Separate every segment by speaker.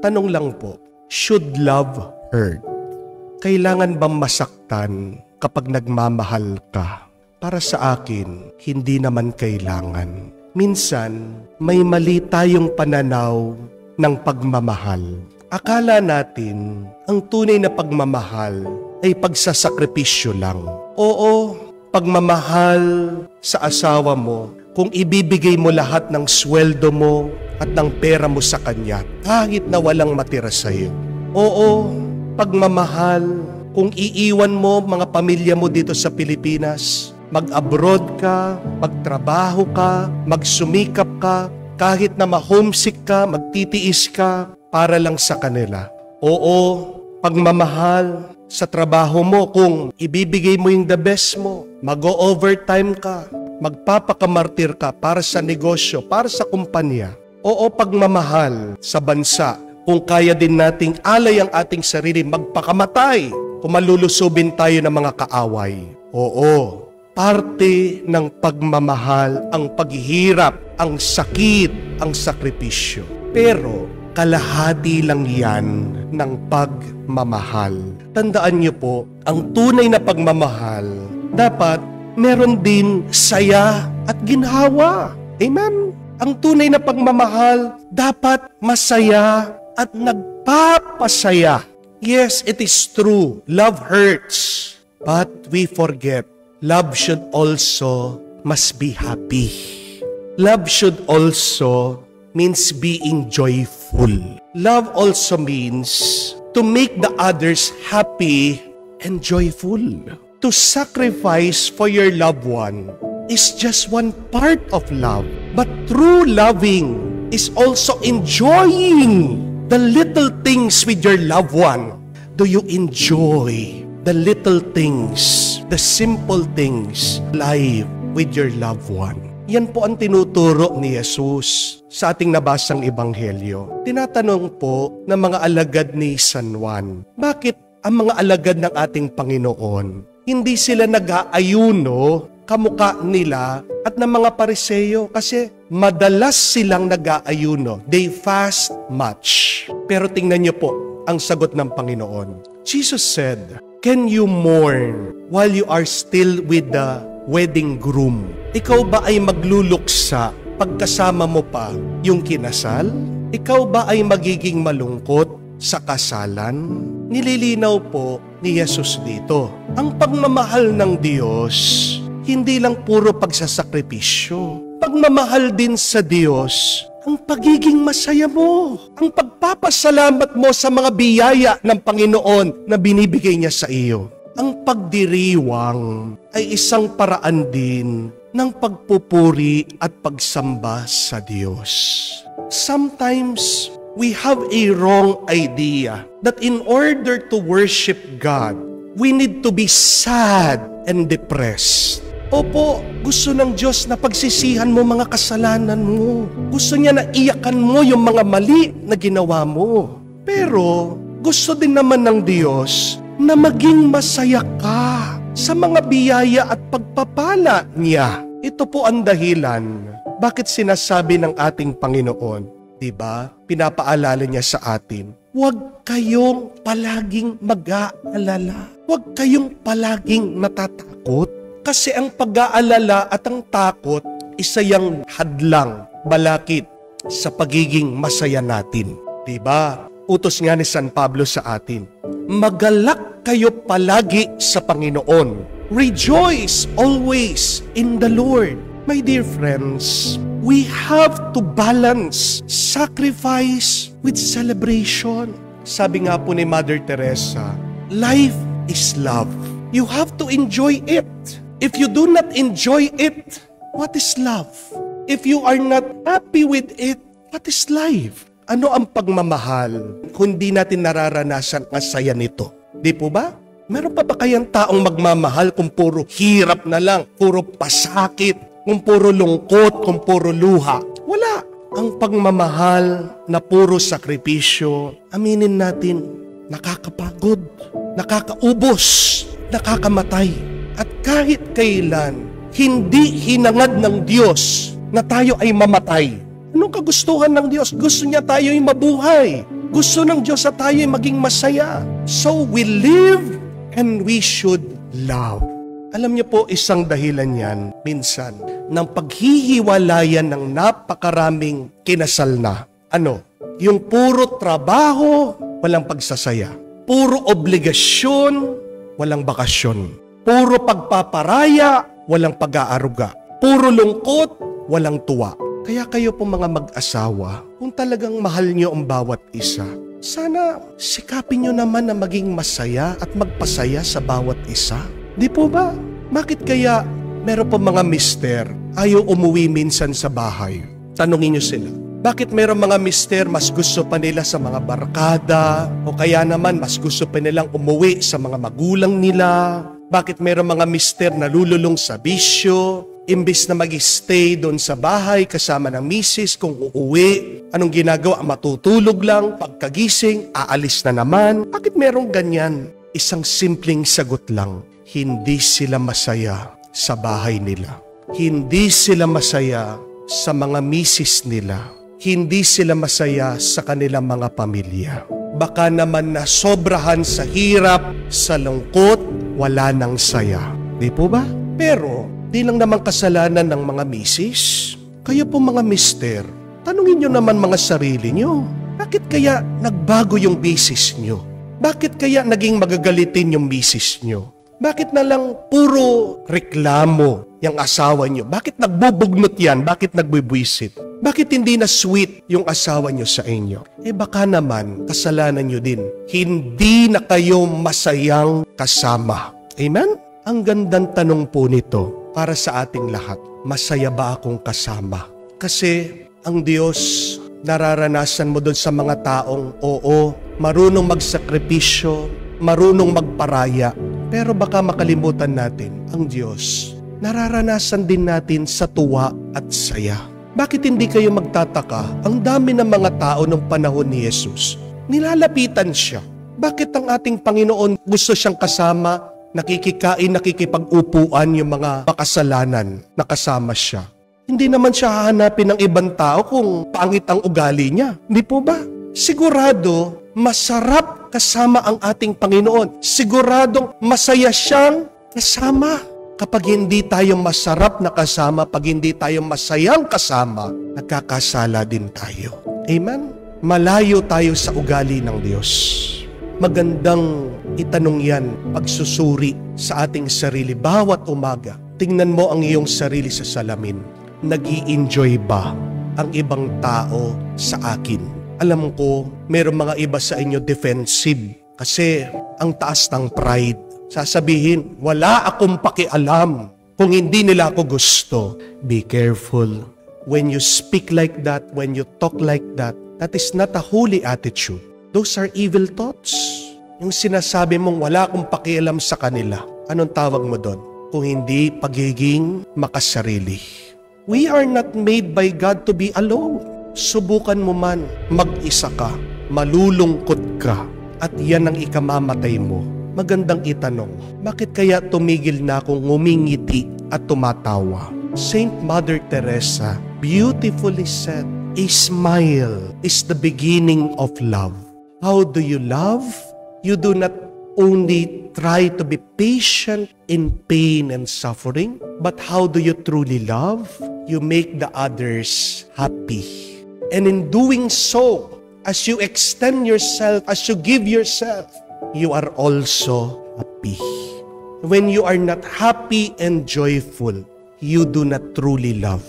Speaker 1: Tanong lang po, should love hurt? Kailangan bang masaktan kapag nagmamahal ka? Para sa akin, hindi naman kailangan. Minsan, may mali tayong pananaw ng pagmamahal. Akala natin, ang tunay na pagmamahal ay pagsasakripisyo lang. Oo, pagmamahal sa asawa mo, kung ibibigay mo lahat ng sweldo mo at ng pera mo sa kanya, kahit na walang matira sa iyo. Oo, pagmamahal, kung iiwan mo mga pamilya mo dito sa Pilipinas, mag-abroad ka, magtrabaho ka, magsumikap ka, kahit na ma-homesick ka, magtitiis ka, para lang sa kanila. Oo, pagmamahal sa trabaho mo, kung ibibigay mo yung the best mo, mag-overtime ka, magpapakamartir ka para sa negosyo, para sa kumpanya. Oo, pagmamahal sa bansa, kung kaya din nating alay ang ating sarili, magpakamatay, kung malulusubin tayo ng mga kaaway. Oo, parte ng pagmamahal ang paghihirap, ang sakit, ang sakripisyo. Pero kalahati lang yan ng pagmamahal. Tandaan niyo po, ang tunay na pagmamahal, dapat meron din saya at ginhawa. Amen? Ang tunay na pagmamahal, dapat masaya at nagpapasaya. Yes, it is true. Love hurts. But we forget, love should also must be happy. Love should also means being joyful. Love also means to make the others happy and joyful. To sacrifice for your loved one is just one part of love. But true loving is also enjoying the little things with your loved one. Do you enjoy the little things, the simple things, life with your loved one? Yan po ang tinuturo ni Jesus sa ating nabasang ebanghelyo. Tinatanong po ng mga alagad ni San Juan, bakit ang mga alagad ng ating Panginoon, hindi sila nag-aayuno kamukha nila at ng mga Pariseyo? Kasi madalas silang nag-aayuno. They fast much. Pero tingnan niyo po ang sagot ng Panginoon. Jesus said, "Can you mourn while you are still with the wedding groom?" Ikaw ba ay magluluksa pagkasama mo pa yung kinasal? Ikaw ba ay magiging malungkot sa kasalan? Nililinaw po ni Jesus dito. Ang pagmamahal ng Diyos, hindi lang puro pagsasakripisyo. Pagmamahal din sa Diyos, ang pagiging masaya mo, ang pagpapasalamat mo sa mga biyaya ng Panginoon na binibigay niya sa iyo. Ang pagdiriwang ay isang paraan din ng pagpupuri at pagsamba sa Diyos. Sometimes, we have a wrong idea that in order to worship God, we need to be sad and depressed. Opo, gusto ng Diyos na pagsisihan mo mga kasalanan mo. Gusto niya na iyakan mo yung mga mali na ginawa mo. Pero, gusto din naman ng Diyos na maging masaya ka sa mga biyaya at pagpapala niya. Ito po ang dahilan bakit sinasabi ng ating Panginoon, diba? Pinapaalala niya sa atin, huwag kayong palaging mag-aalala. Huwag kayong palaging natatakot. Kasi ang pag-aalala at ang takot, isa yang hadlang, balakid sa pagiging masaya natin. Diba? Utos nga ni San Pablo sa atin, magalak kayo palagi sa Panginoon. Rejoice always in the Lord. My dear friends, we have to balance sacrifice with celebration. Sabi nga po ni Mother Teresa, life is love. You have to enjoy it. If you do not enjoy it, what is love? If you are not happy with it, what is life? Ano ang pagmamahal kung di natin nararanasan ang saya nito? Di po ba? Meron pa ba kayang taong magmamahal kung puro hirap na lang, puro pasakit, kung puro lungkot, kung puro luha? Wala. Ang pagmamahal na puro sakripisyo, aminin natin, nakakapagod, nakakaubos, nakakamatay. At kahit kailan, hindi hinangad ng Diyos na tayo ay mamatay. Anong kagustuhan ng Diyos? Gusto niya tayo'y mabuhay. Gusto ng Diyos na tayo maging masaya. So we live and we should love. Alam niyo po, isang dahilan yan, minsan, ng paghihiwalayan ng napakaraming kinasal na. Yung puro trabaho, walang pagsasaya. Puro obligasyon, walang bakasyon. Puro pagpaparaya, walang pag-aaruga. Puro lungkot, walang tuwa. Kaya kayo po mga mag-asawa, kung talagang mahal niyo ang bawat isa, sana sikapin niyo naman na maging masaya at magpasaya sa bawat isa. Di po ba? Bakit kaya meron po mga mister ayaw umuwi minsan sa bahay? Tanungin niyo sila. Bakit meron mga mister mas gusto pa nila sa mga barkada o kaya naman mas gusto pa nilang umuwi sa mga magulang nila? Bakit meron mga mister na lululong sa bisyo? Imbis na mag-stay doon sa bahay kasama ng misis kung uuwi, anong ginagawa? Matutulog lang, pagkagising, aalis na naman. Bakit merong ganyan? Isang simpleng sagot lang, hindi sila masaya sa bahay nila. Hindi sila masaya sa mga misis nila. Hindi sila masaya sa kanilang mga pamilya. Baka naman na sobrahan sa hirap, sa lungkot, wala nang saya. Di po ba? Pero, di lang naman kasalanan ng mga misis. Kayo po mga mister, tanungin nyo naman mga sarili nyo. Bakit kaya nagbago yung misis nyo? Bakit kaya naging magagalitin yung misis nyo? Bakit na lang puro reklamo yung asawa nyo? Bakit nagbubugnot yan? Bakit nagbubwisit? Bakit hindi na sweet yung asawa nyo sa inyo? Baka naman kasalanan nyo din. Hindi na kayo masayang kasama. Amen? Ang gandang tanong po nito para sa ating lahat. Masaya ba akong kasama? Kasi ang Diyos, nararanasan mo doon sa mga taong oo, marunong magsakripisyo, marunong magparaya. Pero baka makalimutan natin ang Diyos. Nararanasan din natin sa tuwa at saya. Bakit hindi kayo magtataka? Ang dami ng mga tao nung panahon ni Jesus. Nilalapitan siya. Bakit ang ating Panginoon gusto siyang kasama? Nakikikain, nakikipag-upuan yung mga makasalanan na kasama siya. Hindi naman siya hahanapin ng ibang tao kung pangit ang ugali niya. Hindi po ba? Sigurado, masarap kasama ang ating Panginoon. Siguradong masaya siyang kasama. Kapag hindi tayo masarap na kasama, pag hindi tayo masayang kasama, nagkakasala din tayo. Amen? Malayo tayo sa ugali ng Diyos. Magandang itanong yan, pagsusuri sa ating sarili. Bawat umaga, tingnan mo ang iyong sarili sa salamin. Nag-i-enjoy ba ang ibang tao sa akin? Alam ko, mayroong mga iba sa inyo defensive kasi ang taas ng pride. Sasabihin, wala akong pakialam kung hindi nila ako gusto. Be careful. When you speak like that, when you talk like that, that is not a holy attitude. Those are evil thoughts. Yung sinasabi mong wala akong pakialam sa kanila, anong tawag mo doon? Kung hindi pagiging makasarili. We are not made by God to be alone. Subukan mo man, mag-isa ka, malulungkot ka, at yan ang ikamamatay mo. Magandang itanong, bakit kaya tumigil na akong ngumingiti at tumatawa? Saint Mother Teresa beautifully said, a smile is the beginning of love. How do you love? You do not only try to be patient in pain and suffering, but how do you truly love? You make the others happy. And in doing so, as you extend yourself, as you give yourself, you are also happy. When you are not happy and joyful, you do not truly love.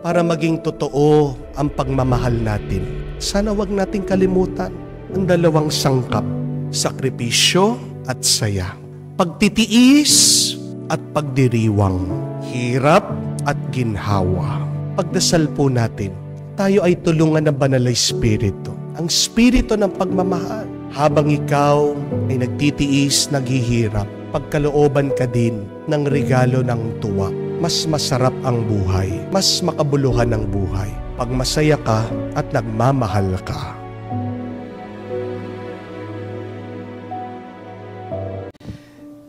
Speaker 1: Para maging totoo ang pagmamahal natin, sana wag nating kalimutan ang dalawang sangkap, sakripisyo at saya. Pagtitiis at pagdiriwang, hirap at ginhawa. Pagdasal po natin, tayo ay tulungan ng Banal na Espiritu, ang Espiritu ng pagmamahal. Habang ikaw ay nagtitiis, naghihirap, pagkalooban ka din ng regalo ng tuwa. Mas masarap ang buhay, mas makabuluhan ang buhay pag masaya ka at nagmamahal ka.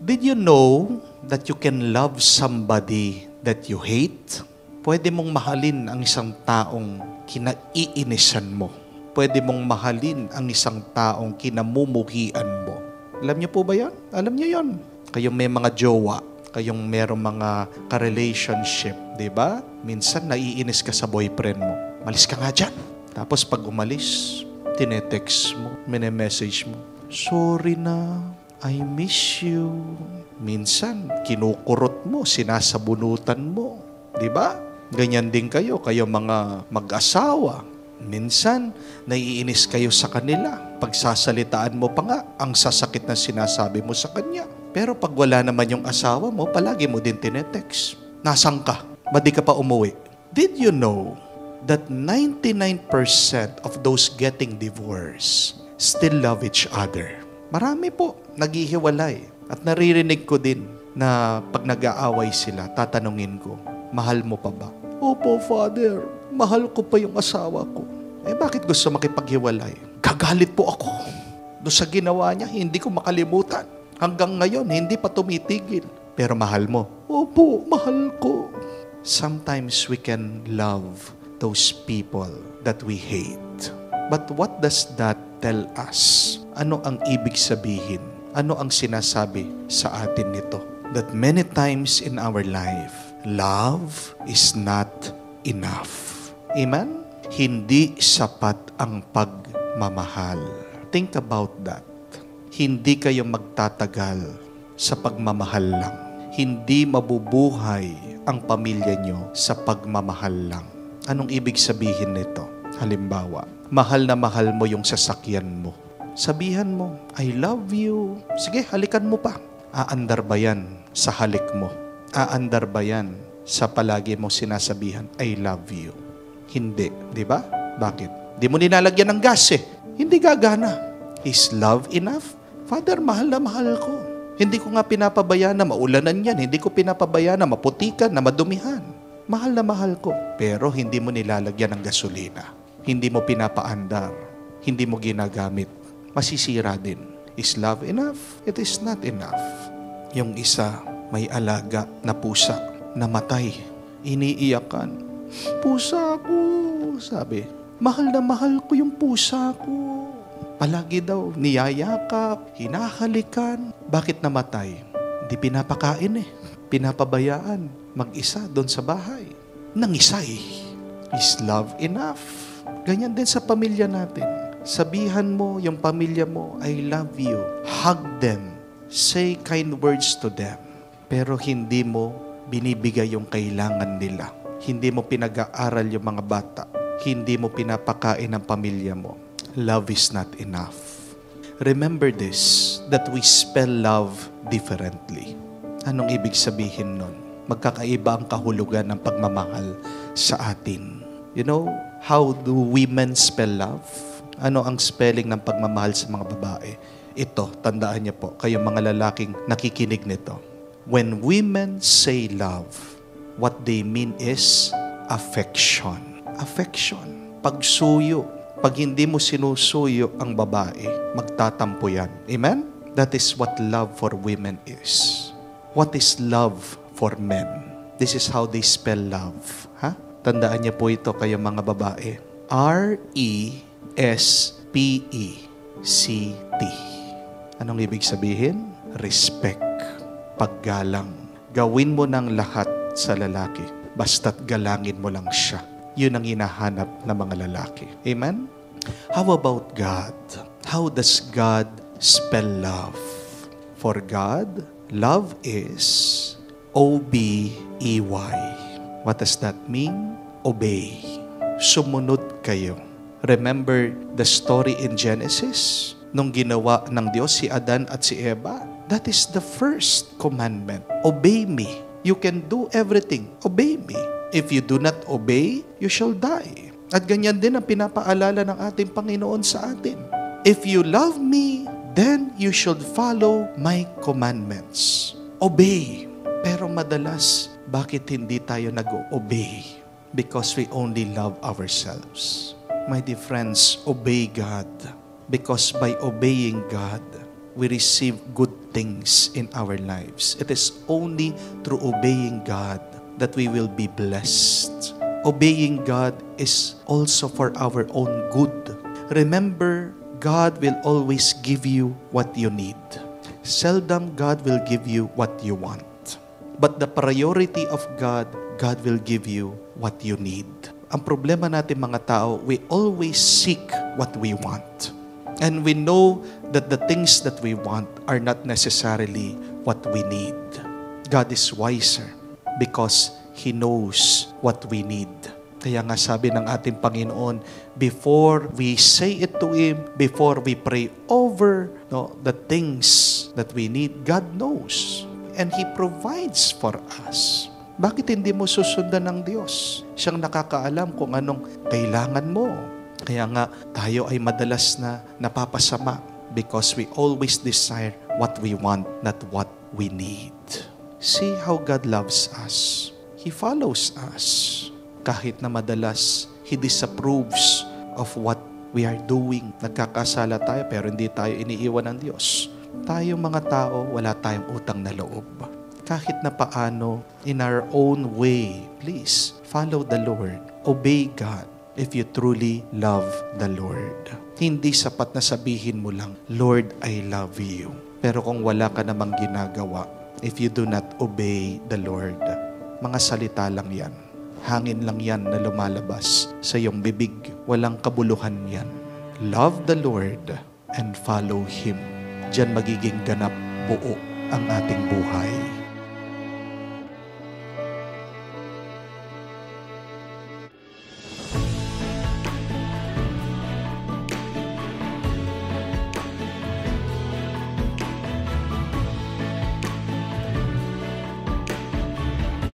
Speaker 2: Did you know that you can love somebody that you hate? Pwede mong mahalin ang isang taong kinaiinisan mo. pwede mong mahalin ang isang taong kinamumuhian mo. Alam niyo po ba yan? Alam niyo yan. Kayong may mga jowa, kayong merong mga ka-relationship, di ba? Minsan naiinis ka sa boyfriend mo. Malis ka nga dyan. Tapos pag umalis, tinetext mo, message mo, sorry na, I miss you. Minsan, kinukurot mo, sinasabunutan mo. Di ba? Ganyan din kayo mga mag-asawa. Minsan, naiinis kayo sa kanila. Pagsasalitaan mo pa nga, ang sasakit na sinasabi mo sa kanya. Pero pag wala naman yung asawa mo, palagi mo din tinetext. Nasaan ka? Ba't di ka pa umuwi? Did you know that 99% of those getting divorced still love each other? Marami po, naghihiwalay. At naririnig ko din na pag nag-aaway sila, tatanungin ko, mahal mo pa ba? Opo, Father. Mahal ko pa yung asawa ko. Bakit gusto makipaghiwalay? Gagalit po ako. Doon sa ginawa niya, hindi ko makalimutan. Hanggang ngayon, hindi pa tumitigil. Pero mahal mo? Opo, mahal ko. Sometimes we can love those people that we hate. But what does that tell us? Ano ang ibig sabihin? Ano ang sinasabi sa atin nito? That many times in our life, love is not enough. Amen? Hindi sapat ang pagmamahal. Think about that. Hindi kayo magtatagal sa pagmamahal lang. Hindi mabubuhay ang pamilya nyo sa pagmamahal lang. Anong ibig sabihin nito? Halimbawa, mahal na mahal mo yung sasakyan mo. Sabihan mo, I love you. Sige, halikan mo pa. Aandar ba yan sa halik mo? Aandar ba yan sa palagi mo sinasabihan, I love you? Hindi, di ba? Bakit? Di mo nilalagyan ng gas eh. Hindi gagana. Is love enough? Father, mahal na mahal ko. Hindi ko nga pinapabayaan na maulanan yan. Hindi ko pinapabayaan na maputikan, na madumihan. Mahal na mahal ko. Pero hindi mo nilalagyan ng gasolina. Hindi mo pinapaandar. Hindi mo ginagamit. Masisira din. Is love enough? It is not enough. Yung isa, may alaga na pusa, namatay. Iniiyakan. Pusa ko, sabi. Mahal na mahal ko yung pusa ko. Palagi daw, niyayakap, hinahalikan. Bakit namatay? Hindi pinapakain eh. Pinapabayaan. Mag-isa doon sa bahay. Nangisay. Is love enough? Ganyan din sa pamilya natin. Sabihan mo yung pamilya mo, I love you. Hug them. Say kind words to them. Pero hindi mo binibigay yung kailangan nila. Hindi mo pinag-aaral yung mga bata. Hindi mo pinapakain ang pamilya mo. Love is not enough. Remember this, that we spell love differently. Anong ibig sabihin nun? Magkakaiba ang kahulugan ng pagmamahal sa atin. You know, how do women spell love? Ano ang spelling ng pagmamahal sa mga babae? Ito, tandaan niyo po, kayong mga lalaking nakikinig nito. When women say love, what they mean is affection. Affection. Pagsuyo. Pag hindi mo sinusuyo ang babae, magtatampo yan. Amen? That is what love for women is. What is love for men? This is how they spell love. Ha? Tandaan niyo po ito kayong mga babae. R-E-S-P-E-C-T. Anong ibig sabihin? Respect. Paggalang. Gawin mo ng lahat sa lalaki. Basta't galangin mo lang siya. Yun ang hinahanap ng mga lalaki. Amen? How about God? How does God spell love? For God, love is O-B-E-Y. What does that mean? Obey. Sumunod kayo. Remember the story in Genesis? Nung ginawa ng Diyos si Adan at si Eva? That is the first commandment. Obey me. You can do everything. Obey me. If you do not obey, you shall die. At ganyan din ang pinapaalala ng ating Panginoon sa atin. If you love me, then you should follow my commandments. Obey. Pero madalas, bakit hindi tayo nag-obey? Because we only love ourselves. My dear friends, obey God. Because by obeying God, we receive good things in our lives. It is only through obeying God that we will be blessed. Obeying God is also for our own good. remember, God will always give you what you need. Seldom God will give you what you want. But the priority of God, God will give you what you need. Ang problema natin mga tao, we always seek what we want. And we know that the things that we want are not necessarily what we need. God is wiser because He knows what we need. Kaya nga sabi ng ating Panginoon, before we say it to Him, before we pray over the things that we need, God knows. And He provides for us. Bakit hindi mo susundan ng Diyos? Siyang nakakaalam kung anong kailangan mo. Kaya nga, tayo ay madalas na napapasama because we always desire what we want, not what we need. See how God loves us. He follows us. Kahit na madalas, He disapproves of what we are doing. Nagkakasala tayo pero hindi tayo iniiwan ng Diyos. Tayo mga tao, wala tayong utang na loob. Kahit na paano, in our own way, please, follow the Lord. Obey God if you truly love the Lord. Hindi sapat na sabihin mo lang, Lord, I love you. Pero kung wala ka namang ginagawa, if you do not obey the Lord, mga salita lang yan. Hangin lang yan na lumalabas sa iyong bibig. Walang kabuluhan yan. Love the Lord and follow Him. Diyan magiging ganap buo ang ating buhay.